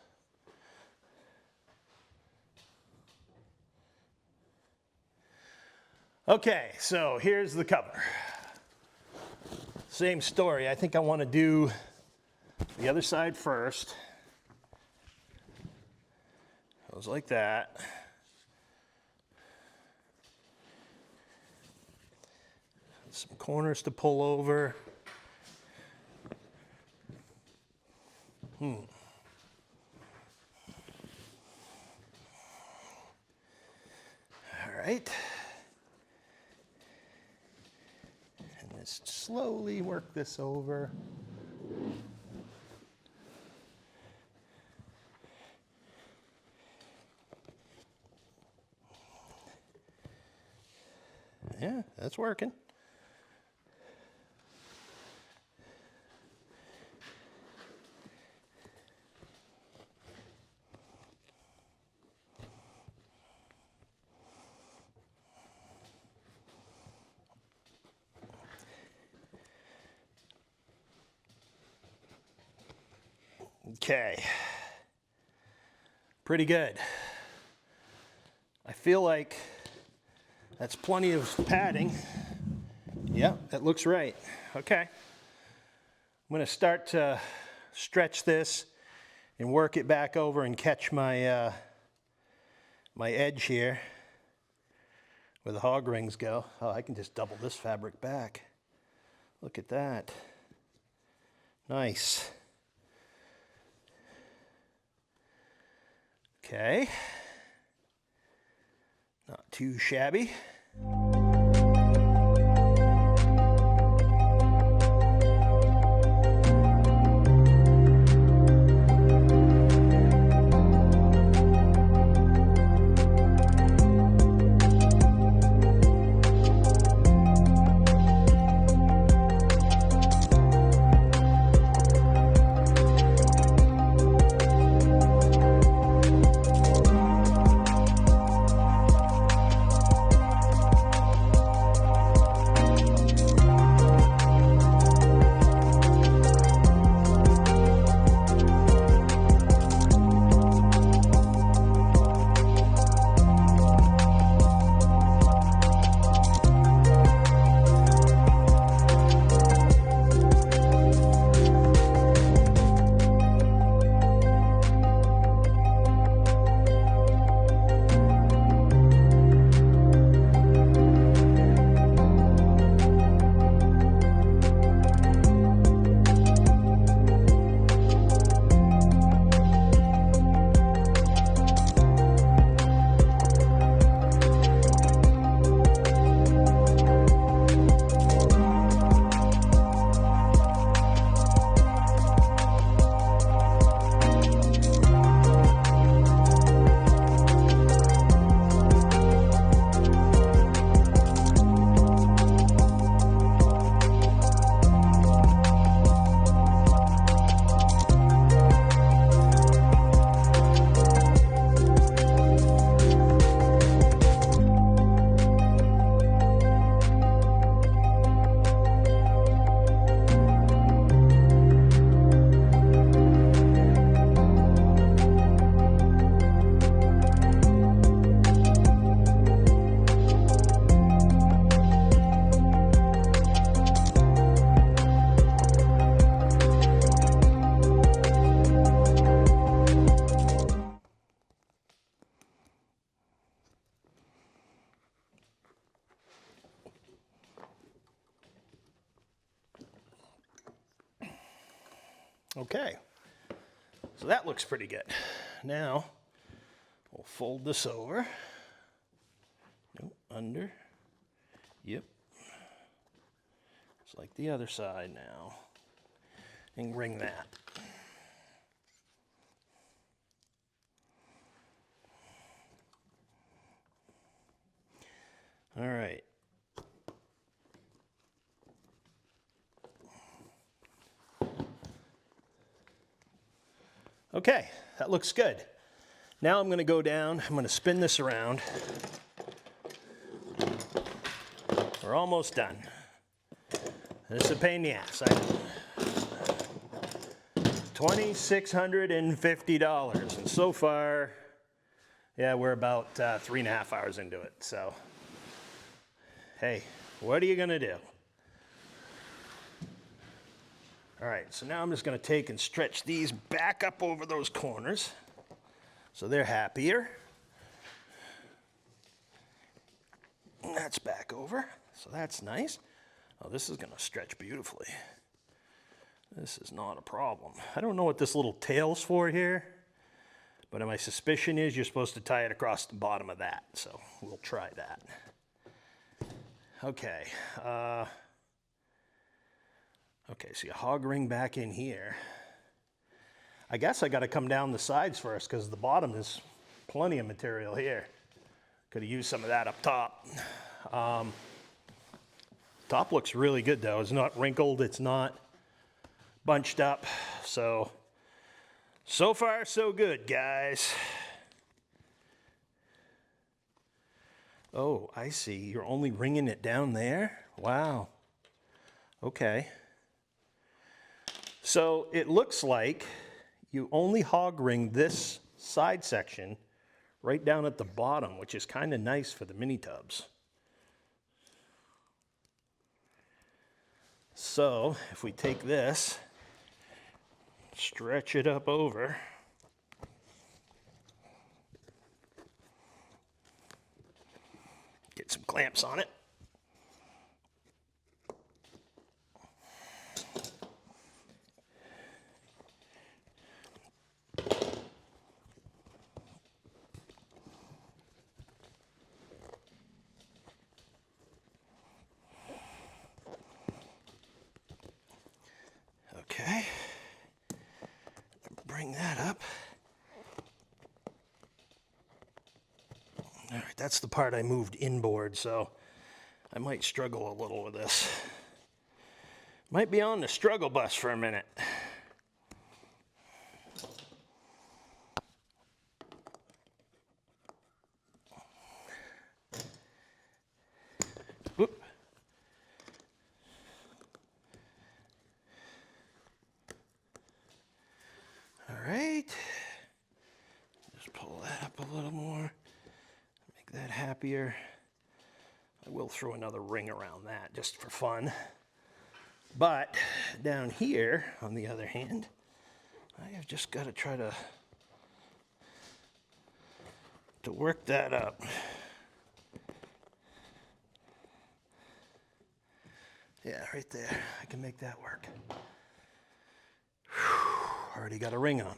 Okay, so here's the cover. Same story. I think I want to do the other side first. Goes like that. Some corners to pull over. All right. And just slowly work this over. Yeah, that's working. Okay. Pretty good. I feel like that's plenty of padding. Yep, that looks right. Okay. I'm going to start to stretch this and work it back over and catch my my edge here where the hog rings go. Oh, I can just double this fabric back. Look at that. Nice. Okay. Not too shabby. Okay, so that looks pretty good. Now, we'll fold this over. Nope, under. Yep. It's like the other side now. And ring that. All right. Okay, that looks good. Now I'm going to go down, I'm going to spin this around. We're almost done. This is a pain in the ass. $2,650, and so far, yeah, we're about 3.5 hours into it. So, hey, what are you gonna do? All right, so now I'm just gonna take and stretch these back up over those corners, so they're happier. And that's back over, so that's nice. Oh, this is gonna stretch beautifully. This is not a problem. I don't know what this little tail's for here, but my suspicion is you're supposed to tie it across the bottom of that, so we'll try that. Okay, okay, so you hog ring back in here. I guess I gotta come down the sides first because the bottom is plenty of material here. Could have used some of that up top. Top looks really good though. It's not wrinkled, it's not bunched up. So far so good, guys. Oh, I see. You're only ringing it down there? Wow. Okay. So it looks like you only hog ring this side section right down at the bottom, which is kind of nice for the mini tubs. So if we take this, stretch it up over, get some clamps on it. Okay, bring that up. All right, that's the part I moved inboard, so I might struggle a little with this. Might be on the struggle bus for a minute. Whoop. All right, just pull that up a little more, make that happier. I will throw another ring around that just for fun. But down here, on the other hand, I have just got to try to work that up. Yeah, right there. I can make that work. Whew, already got a ring on it.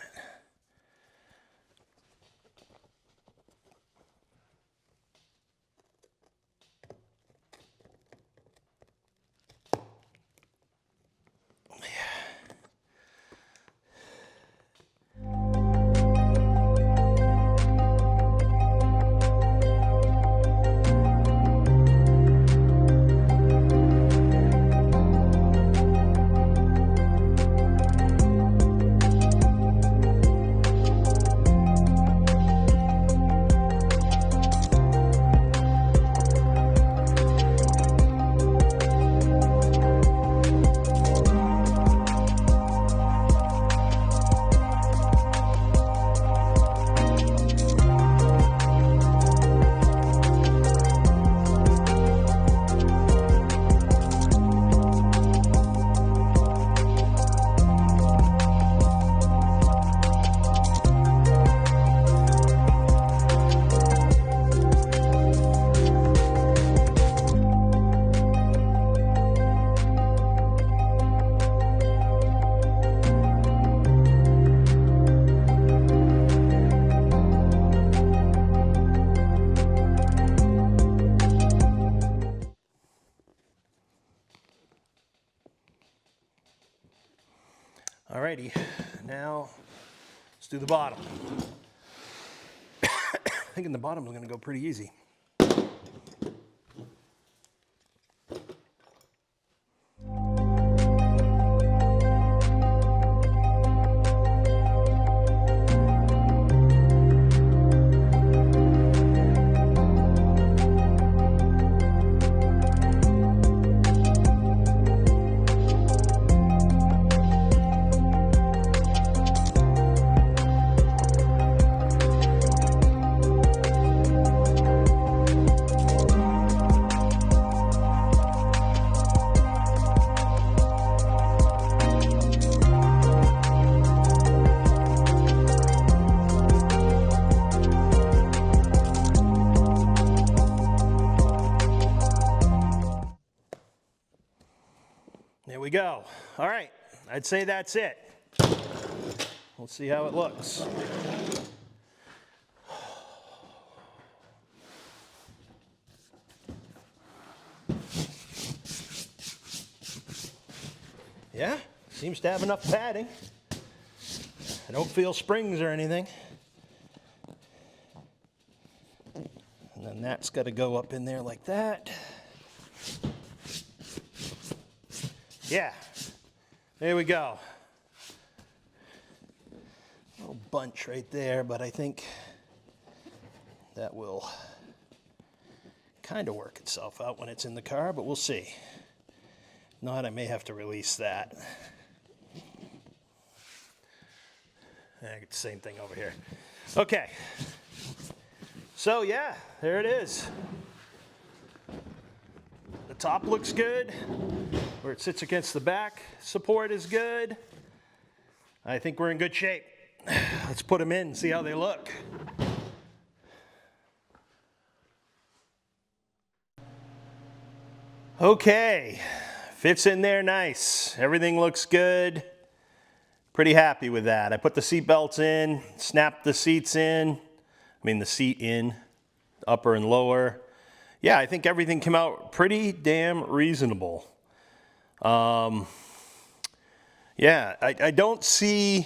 Alrighty, now let's do the bottom. Thinking the bottom is going to go pretty easy. There we go. All right, I'd say that's it. We'll see how it looks. Yeah, seems to have enough padding. I don't feel springs or anything. And then that's got to go up in there like that. Yeah, there we go. A little bunch right there, but I think that will kind of work itself out when it's in the car, but we'll see. If not, I may have to release that. I get the same thing over here. Okay, so yeah, there it is. The top looks good. Where it sits against the back support is good. I think we're in good shape. Let's put them in and see how they look. Okay, fits in there nice. Everything looks good. Pretty happy with that. I put the seat belts in, snapped the seats in. The seat in, upper and lower. Yeah, I think everything came out pretty damn reasonable. Yeah, I don't see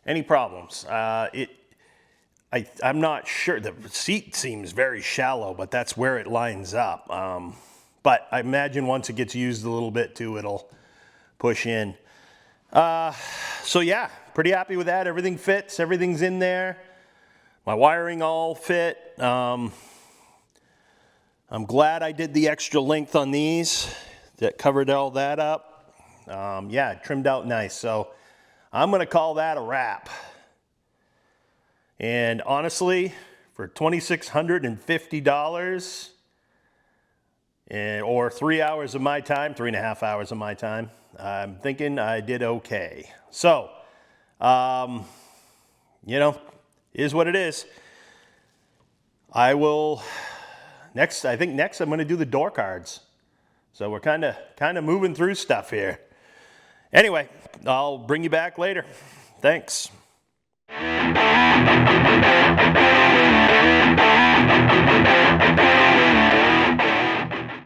any problems. I'm not sure. The seat seems very shallow, but that's where it lines up. But I imagine once it gets used a little bit too, it'll push in. So yeah, pretty happy with that. Everything fits. Everything's in there. My wiring all fit. I'm glad I did the extra length on these. That covered all that up. Yeah, it trimmed out nice. So I'm going to call that a wrap. And honestly, for $2,650 or 3 hours of my time, 3.5 hours of my time, I'm thinking I did okay. So, you know, is what it is. I will, I think next I'm going to do the door cards. So we're kind of moving through stuff here. Anyway, I'll bring you back later. Thanks.